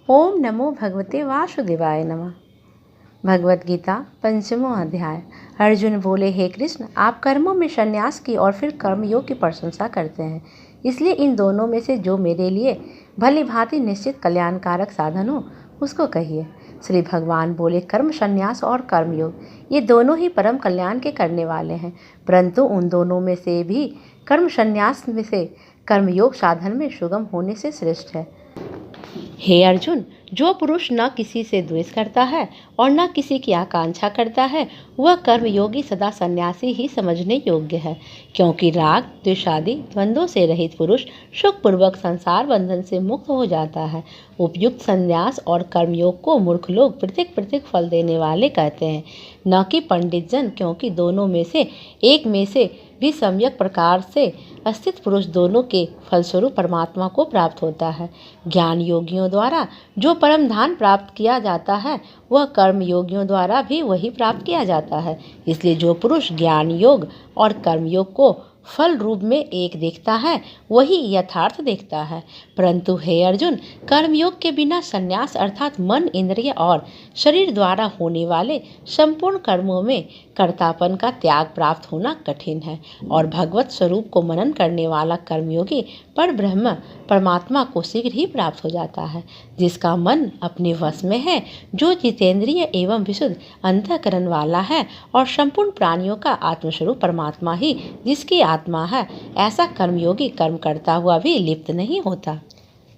ओम नमो भगवते वासुदेवाय नमः। भगवत गीता पंचमो अध्याय। अर्जुन बोले, हे कृष्ण, आप कर्मों में संन्यास की और फिर कर्मयोग की प्रशंसा करते हैं, इसलिए इन दोनों में से जो मेरे लिए भली भांति निश्चित कल्याणकारक साधन हो उसको कहिए। श्री भगवान बोले, कर्म संन्यास और कर्मयोग ये दोनों ही परम कल्याण के करने वाले हैं, परंतु उन दोनों में से भी कर्म संन्यास में से कर्मयोग साधन में सुगम होने से श्रेष्ठ है। हे अर्जुन, जो पुरुष न किसी से द्वेष करता है और न किसी की आकांक्षा करता है, वह कर्मयोगी सदा सन्यासी ही समझने योग्य है, क्योंकि राग द्वेषादि द्वंद्वों से रहित पुरुष सुखपूर्वक संसार बंधन से मुक्त हो जाता है। उपयुक्त संन्यास और कर्मयोग को मूर्ख लोग पृथक पृथक फल देने वाले कहते हैं, न कि पंडित जन, क्योंकि दोनों में से एक में से भी सम्यक प्रकार से अस्तित पुरुष दोनों के फलस्वरूप परमात्मा को प्राप्त होता है। ज्ञान योगियों द्वारा जो परम धाम प्राप्त किया जाता है, वह कर्म योगियों द्वारा भी वही प्राप्त किया जाता है। इसलिए जो पुरुष ज्ञान योग और कर्म योग को फल रूप में एक देखता है, वही यथार्थ देखता है। परंतु हे अर्जुन, कर्मयोग के बिना संन्यास अर्थात मन, इंद्रिय और शरीर द्वारा होने वाले संपूर्ण कर्मों में कर्तापन का त्याग प्राप्त होना कठिन है, और भगवत स्वरूप को मनन करने वाला कर्मयोगी पर ब्रह्म परमात्मा को शीघ्र ही प्राप्त हो जाता है। जिसका मन अपने वश में है, जो जितेंद्रिय एवं विशुद्ध अंतःकरण वाला है और संपूर्ण प्राणियों का आत्मस्वरूप परमात्मा ही जिसकी आत्मा है, ऐसा कर्मयोगी कर्म करता हुआ भी लिप्त नहीं होता।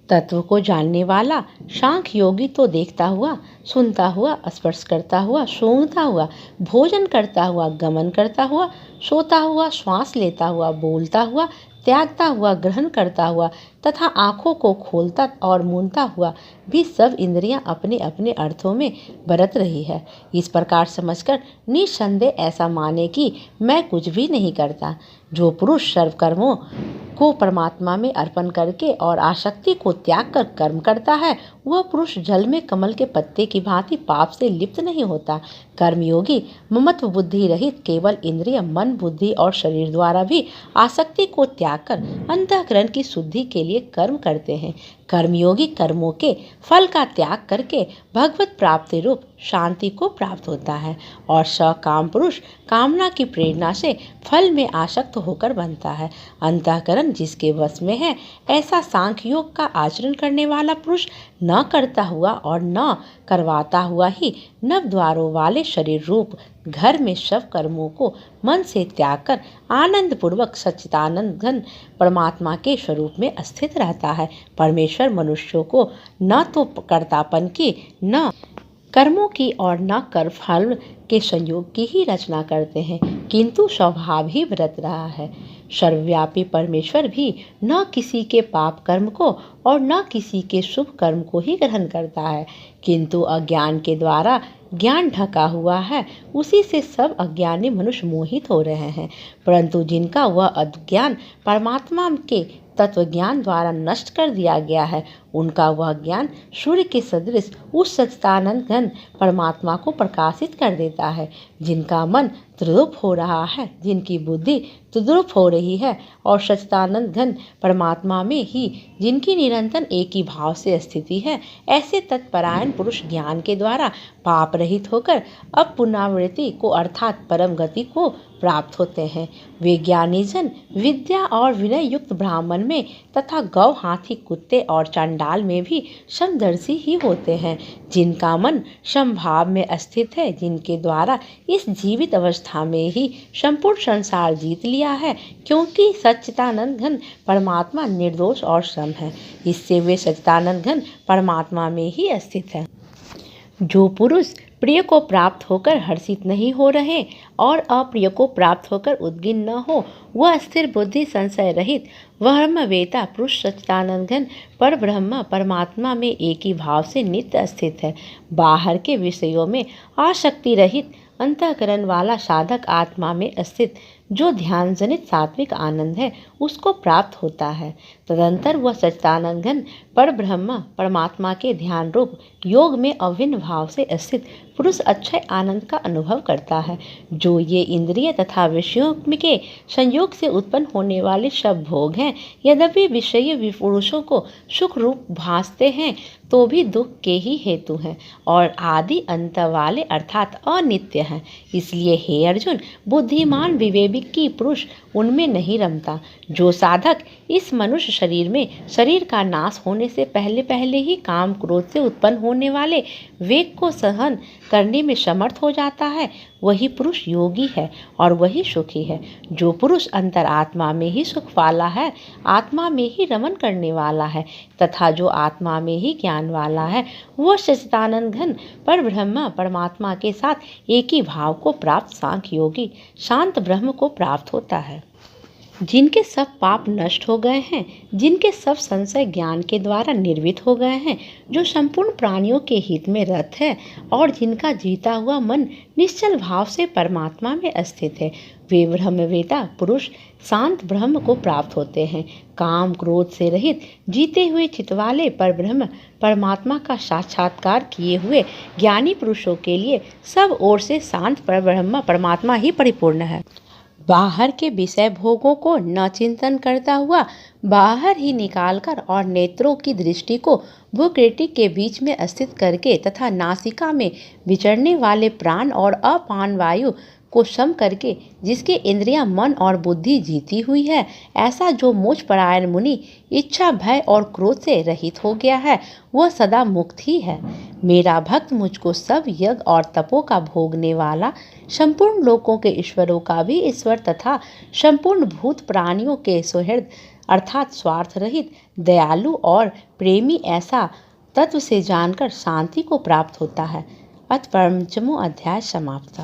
तत्व को जानने वाला सांख्य योगी तो देखता हुआ, सुनता हुआ, स्पर्श करता हुआ, सूंघता हुआ, भोजन करता हुआ, गमन करता हुआ, सोता हुआ, श्वास लेता हुआ, बोलता हुआ, त्यागता हुआ, ग्रहण करता हुआ तथा आँखों को खोलता और मूंदता हुआ भी सब इंद्रियां अपने अपने अर्थों में बरत रही है, इस प्रकार समझकर निस्संदेह ऐसा माने कि मैं कुछ भी नहीं करता। जो पुरुष सर्व कर्मों को परमात्मा में अर्पण करके और आसक्ति को त्याग कर कर्म करता है, वह पुरुष जल में कमल के पत्ते की भांति पाप से लिप्त नहीं होता। कर्मयोगी ममत्व बुद्धि रहित केवल इंद्रिय, मन, बुद्धि और शरीर द्वारा भी आसक्ति को त्याग कर अंतःकरण की शुद्धि के लिए कर्म करते हैं। कर्मयोगी कर्मों के फल का त्याग करके भगवत प्राप्ति रूप शांति को प्राप्त होता है, और सकाम पुरुष कामना की प्रेरणा से फल में आसक्त होकर बनता है। अंतःकरण जिसके वश में है, ऐसा सांख्य योग का आचरण करने वाला पुरुष न करता हुआ और न करवाता हुआ ही नव द्वारों वाले शरीर रूप घर में सब कर्मों को मन से त्याग कर आनंद पूर्वक सच्चिदानंद घन परमात्मा के स्वरूप में स्थित रहता है। परमेश्वर मनुष्यों को न तो कर्तापन की, न कर्मों की और न कर्म फल के संयोग की ही रचना करते हैं, किंतु स्वभाव ही व्रत रहा है। सर्वव्यापी परमेश्वर भी न किसी के पाप कर्म को और न किसी के शुभ कर्म को ही ग्रहण करता है, किंतु अज्ञान के द्वारा ज्ञान ढका हुआ है, उसी से सब अज्ञानी मनुष्य मोहित हो रहे हैं। परंतु जिनका वह अज्ञान परमात्मा के तत्व ज्ञान द्वारा नष्ट कर दिया गया है, उनका वह ज्ञान सूर्य के सदृश उस सच्चिदानंद घन परमात्मा को प्रकाशित कर देता है। जिनका मन त्रिरूप हो रहा है, जिनकी बुद्धि त्रिरूप हो रही है और सच्चिदानंद घन परमात्मा में ही जिनकी निरंतर एक ही भाव से स्थिति है, ऐसे तत्परायण पुरुष ज्ञान के द्वारा पाप रहित होकर अब पुनरावृत्ति को अर्थात परम गति को प्राप्त होते हैं। वे ज्ञानी जन विद्या और विनय युक्त ब्राह्मण में तथा गौ, हाथी, कुत्ते और चांडाल में भी समदर्शी ही होते हैं। जिनका मन समभाव में स्थित है, जिनके द्वारा इस जीवित अवस्था में ही संपूर्ण संसार जीत लिया है, क्योंकि सच्चिदानंद घन परमात्मा निर्दोष और सम है, इससे वे सच्चिदानंद घन परमात्मा में ही स्थित है। जो पुरुष प्रिय को प्राप्त होकर हर्षित नहीं हो रहे और अप्रिय को प्राप्त होकर उद्विग्न न हो, वह स्थिर बुद्धि, संशय रहित ब्रह्मवेता पुरुष सच्चिदानंद घन पर ब्रह्म परमात्मा में एक ही भाव से नित्य स्थित है। बाहर के विषयों में आसक्ति रहित अंतःकरण वाला साधक आत्मा में स्थित जो ध्यान जनित सात्विक आनंद है, उसको प्राप्त होता है। तदंतर वह सच्चिदानंद घन पर ब्रह्म परमात्मा के ध्यान रूप योग में अभिन्न भाव से स्थित पुरुष अक्षय आनंद का अनुभव करता है। जो ये इंद्रिय तथा विषयों के संयोग से उत्पन्न होने वाले सब भोग हैं, यद्यपि विषयी पुरुषों को सुख रूप भासते हैं, तो भी दुख के ही हेतु हैं और आदि अंत वाले अर्थात अनित्य हैं। इसलिए हे अर्जुन, बुद्धिमान विवेकी पुरुष उनमें नहीं रमता। जो साधक इस मनुष्य शरीर में शरीर का नाश होने से पहले पहले ही काम क्रोध से उत्पन्न होने वाले वेग को सहन करने में समर्थ हो जाता है, वही पुरुष योगी है और वही सुखी है। जो पुरुष अंतर आत्मा में ही सुख वाला है, आत्मा में ही रमन करने वाला है तथा जो आत्मा में ही ज्ञान वाला है, वो सच्चिदानंद घन पर ब्रह्म परमात्मा के साथ एक ही भाव को प्राप्त सांख्य योगी शांत ब्रह्म को प्राप्त होता है। जिनके सब पाप नष्ट हो गए हैं, जिनके सब संशय ज्ञान के द्वारा निर्वित हो गए हैं, जो संपूर्ण प्राणियों के हित में रत है और जिनका जीता हुआ मन निश्चल भाव से परमात्मा में स्थित है, वे ब्रह्मवेता पुरुष शांत ब्रह्म को प्राप्त होते हैं। काम क्रोध से रहित जीते हुए चितवाले पर ब्रह्म परमात्मा का साक्षात्कार किए हुए ज्ञानी पुरुषों के लिए सब ओर से शांत पर ब्रह्म परमात्मा ही परिपूर्ण है। बाहर के विषय भोगों को न चिंतन करता हुआ बाहर ही निकालकर और नेत्रों की दृष्टि को भूकृटि के बीच में स्थित करके तथा नासिका में विचरने वाले प्राण और अपान वायु को सम करके जिसके इंद्रियां मन और बुद्धि जीती हुई है, ऐसा जो मोक्षपरायण मुनि इच्छा भय और क्रोध से रहित हो गया है, वह सदा मुक्त ही है। मेरा भक्त मुझको सब यज्ञ और तपों का भोगने वाला, संपूर्ण लोकों के ईश्वरों का भी ईश्वर तथा संपूर्ण भूत प्राणियों के सुहृद अर्थात स्वार्थ रहित दयालु और प्रेमी ऐसा तत्व से जानकर शांति को प्राप्त होता है। अथ 5वां अध्याय समाप्त।